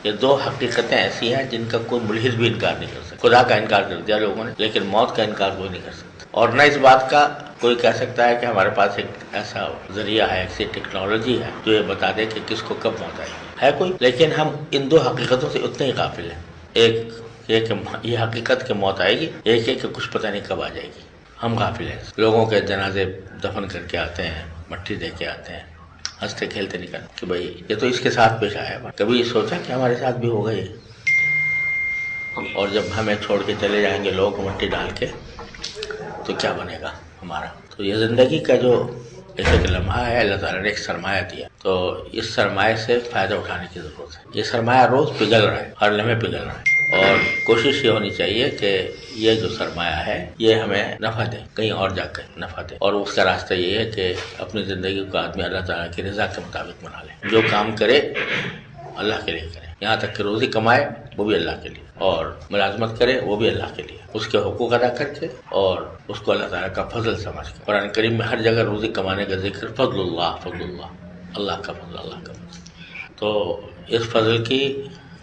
یہ دو حقیقتیں ایسی ہیں جن کا کوئی ملحد بھی انکار نہیں کر سکتا. خدا کا انکار کر دیا لوگوں نے، لیکن موت کا انکار کوئی نہیں کر سکتا. اور نہ اس بات کا کوئی کہہ سکتا ہے کہ ہمارے پاس ایک ایسا ذریعہ ہے، ایسی ٹیکنالوجی ہے جو یہ بتا دے کہ کس کو کب موت آئے گی. ہے کوئی؟ لیکن ہم ان دو حقیقتوں سے اتنے ہی غافل ہیں. ایک یہ کہ یہ حقیقت کہ موت آئے گی، ایک ہے کہ کچھ پتہ نہیں کب آ جائے گی. ہم غافل ہیں. لوگوں کے جنازے دفن کر کے آتے ہیں، مٹی دے کے آتے ہیں، ہنستے کھیلتے نکل کہ بھائی یہ تو اس کے ساتھ پیش آیا. کبھی سوچا کہ ہمارے ساتھ بھی ہوگا یہ؟ اور جب ہمیں چھوڑ کے چلے جائیں گے لوگ مٹی ڈال کے تو کیا بنے گا ہمارا؟ تو یہ زندگی کا جو ایک لمحہ ہے، اللہ تعالیٰ نے ایک سرمایہ دیا، تو اس سرمایہ سے فائدہ اٹھانے کی ضرورت ہے. یہ سرمایہ روز پگھل رہا ہے، ہر لمحے پگھل رہا ہے، اور کوشش یہ ہونی چاہیے کہ یہ جو سرمایہ ہے یہ ہمیں نفع دے، کہیں اور جا کر نفع دے. اور اس کا راستہ یہ ہے کہ اپنی زندگی کو آدمی اللہ تعالیٰ کی رضا کے مطابق بنا لے. جو کام کرے اللہ کے لیے کرے، یہاں تک کہ روزی کمائے وہ بھی اللہ کے لیے، اور ملازمت کرے وہ بھی اللہ کے لیے، اس کے حقوق ادا کر کے اور اس کو اللہ تعالیٰ کا فضل سمجھ کر. قرآن کریم میں ہر جگہ روزی کمانے کا ذکر فضل اللہ، فضل اللہ، اللہ کا فضل، اللہ کا فضل. تو اس فضل کی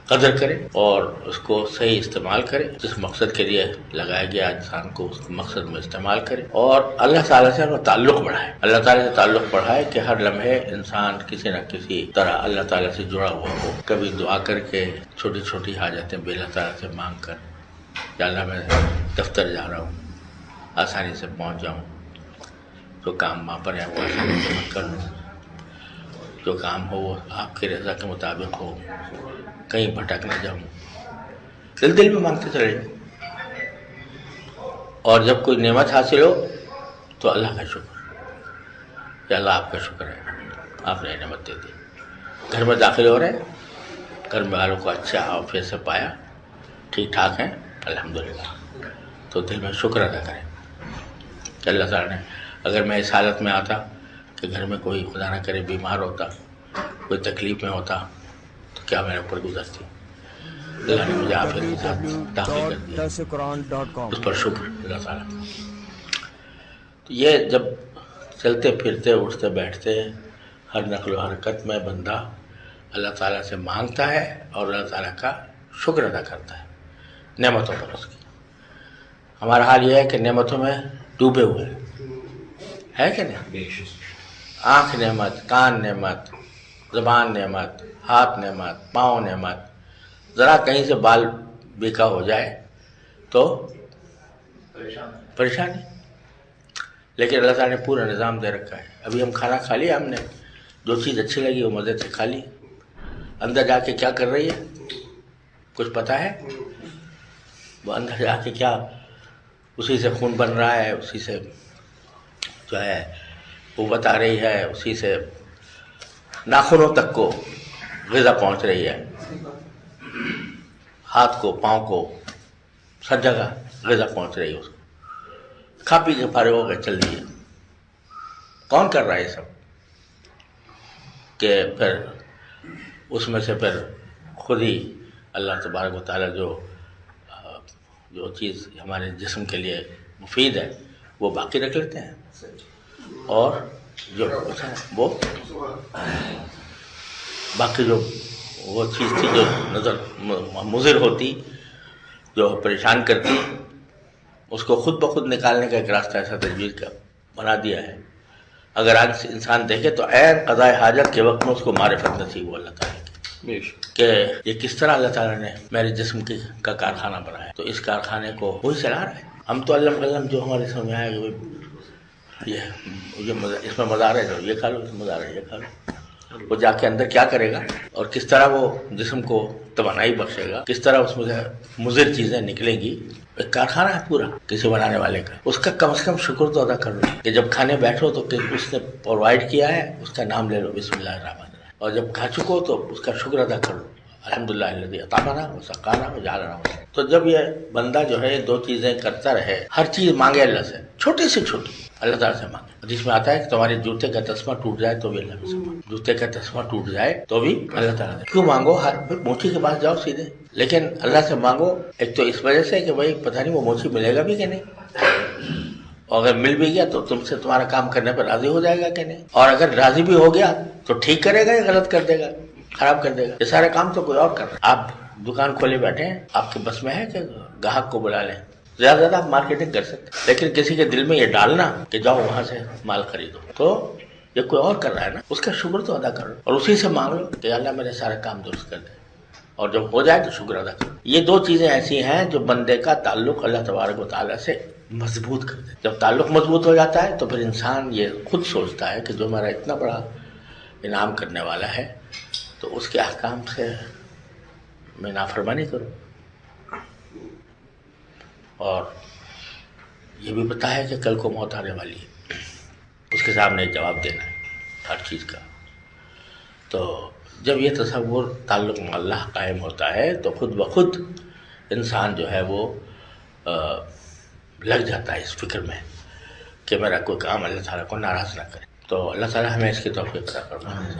قدر کرے اور اس کو صحیح استعمال کرے. جس مقصد کے لیے لگایا گیا انسان کو اس مقصد میں استعمال کرے، اور اللہ تعالیٰ سے تعلق بڑھائے. اللہ تعالیٰ سے تعلق بڑھائے کہ ہر لمحے انسان کسی نہ کسی طرح اللہ تعالیٰ سے جڑا ہوا ہو. کبھی دعا کر کے چھوٹی چھوٹی حاجتیں بھی اللہ تعالیٰ سے مانگ کر، یا اللہ میں دفتر جا رہا ہوں، آسانی سے پہنچ جاؤں، جو کام وہاں پر ہے وہ آسانی سے میں کر لوں، جو کام ہو وہ آپ کی رضا کے مطابق ہو، کہیں بھٹک نہ جاؤں. دل میں مانگتے چلے جاؤں. اور جب کوئی نعمت حاصل ہو تو اللہ کا شکر، کہ اللہ آپ کا شکر ہے، آپ نے نعمت دے دی. گھر میں داخل ہو رہے ہیں، گھر میں والوں کو اچھا عافیت سے پایا، ٹھیک ٹھاک ہیں، الحمدللہ. تو دل میں شکر ادا کریں کہ اللہ تعالیٰ نے، اگر میں اس حالت میں آتا کہ گھر میں کوئی خدا نہ کرے بیمار ہوتا، کوئی تکلیف میں ہوتا، تو کیا میرے اوپر گزرتی. اللہ نے مجھے عافیت کے ساتھ داخل کر دیا، اس پر شکر اللہ تعالیٰ. تو یہ جب چلتے پھرتے اٹھتے بیٹھتے ہر نقل و حرکت میں بندہ اللہ تعالیٰ سے مانگتا ہے اور اللہ تعالیٰ کا شکر ادا کرتا ہے نعمتوں پر اس کی. ہمارا حال یہ ہے کہ نعمتوں میں ڈوبے ہوئے ہے کہ نہیں؟ آنکھ نعمت، کان نعمت، زبان نعمت، ہاتھ نعمت، پاؤں نعمت. ذرا کہیں سے بال بیکا ہو جائے تو پریشانی. لیکن اللہ تعالیٰ نے پورا نظام دے رکھا ہے. ابھی ہم کھانا کھا لیا، ہم نے جو چیز اچھی لگی وہ مزے سے کھا لی. اندر جا کے کیا کر رہی ہے کچھ پتہ ہے؟ وہ اندر جا کے کیا، اسی سے خون بن رہا ہے، اسی سے جو ہے قوت آ رہی ہے، اسی سے ناخنوں تک کو غذا پہنچ رہی ہے، ہاتھ کو، پاؤں کو، سب جگہ غذا پہنچ رہی ہے. اس کو کھا پی کے فارغ ہو گئے، چل دیے. کون کر رہا ہے یہ سب؟ کہ پھر اس میں سے پھر خود ہی اللہ تبارک و تعالیٰ جو چیز ہمارے جسم کے لیے مفید ہے وہ باقی رکھ لیتے ہیں، اور جو وہ باقی جو وہ چیز تھی جو نظر مضر ہوتی، جو پریشان کرتی، اس کو خود بخود نکالنے کا ایک راستہ ایسا تجویز کا بنا دیا ہے. اگر آج انسان دیکھے تو عین قضاء حاجت کے وقت میں اس کو معرفت نصیب ہو اللہ تعالیٰ کی کہ یہ کس طرح اللہ تعالیٰ نے میرے جسم کا کارخانہ بنایا. تو اس کارخانے کو وہی چلا رہا ہے. ہم تو علم قلم جو ہمارے سمجھ میں آئے کہ یہ اس میں مزہ آ رہا ہے، یہ کھا لو، اس میں مزہ آ رہا ہے، یہ کھا لو. وہ جا کے اندر کیا کرے گا اور کس طرح وہ جسم کو توانائی بخشے گا، کس طرح اس میں سے مضر چیزیں نکلیں گی. ایک کارخانہ ہے پورا کسی بنانے والے کا. اس کا کم از کم شکر تو ادا کر لو کہ جب کھانے بیٹھو تو کہ اس نے پرووائڈ کیا ہے، اس کا نام لے لو، بسم اللہ الرحمن الرحیم. اور جب کھا چکو تو اس کا شکر ادا کر لو، الحمدللہ الذی اطعمنا وسقانا وجعلنا. تو جب یہ بندہ جو ہے دو چیزیں کرتا رہے، ہر چیز مانگے اللہ سے، چھوٹی سے چھوٹی اللہ تعالیٰ سے مانگے. حدیث میں آتا ہے کہ تمہارے جوتے کا تسمہ ٹوٹ جائے تو بھی اللہ سے مانگو. جوتے کا تسمہ ٹوٹ جائے تو بھی اللہ تعالیٰ سے کیوں مانگو؟ موچی کے پاس جاؤ سیدھے، لیکن اللہ سے مانگو ایک تو اس وجہ سے کہ بھائی پتہ نہیں وہ موچی ملے گا بھی کہ نہیں، اور اگر مل بھی گیا تو تم سے تمہارا کام کرنے پر راضی ہو جائے گا کہ نہیں، اور اگر راضی بھی ہو گیا تو ٹھیک کرے گا یا غلط کر دے گا. خراب کر دے گا. یہ سارے کام تو کوئی اور کر رہا ہے. آپ دکان کھولے بیٹھے ہیں, آپ کے بس میں ہے کہ گاہک کو بلا لیں. زیادہ سے زیادہ آپ مارکیٹنگ کر سکتے ہیں, لیکن کسی کے دل میں یہ ڈالنا کہ جاؤ وہاں سے مال خریدو, تو یہ کوئی اور کر رہا ہے نا, اس کا شکر تو ادا کرو اور اسی سے مانگ لو کہ اللہ میرے سارے کام درست کر دے, اور جب ہو جائے تو شکر ادا کرو. یہ دو چیزیں ایسی ہیں جو بندے کا تعلق اللہ تبارک و تعالیٰ سے مضبوط کر دے. جب تعلق مضبوط ہو جاتا ہے تو پھر انسان یہ خود سوچتا ہے کہ جو میرا اتنا بڑا انعام کرنے والا ہے تو اس کے احکام سے میں نافرمانی کروں. اور یہ بھی پتہ ہے کہ کل کو موت آنے والی ہے, اس کے سامنے جواب دینا ہے ہر چیز کا. تو جب یہ تصور تعلق میں اللہ قائم ہوتا ہے تو خود بخود انسان جو ہے وہ لگ جاتا ہے اس فکر میں کہ میرا کوئی کام اللہ تعالیٰ کو ناراض نہ کرے. تو اللہ تعالیٰ ہمیں اس کی توفیق عطا فرمائے.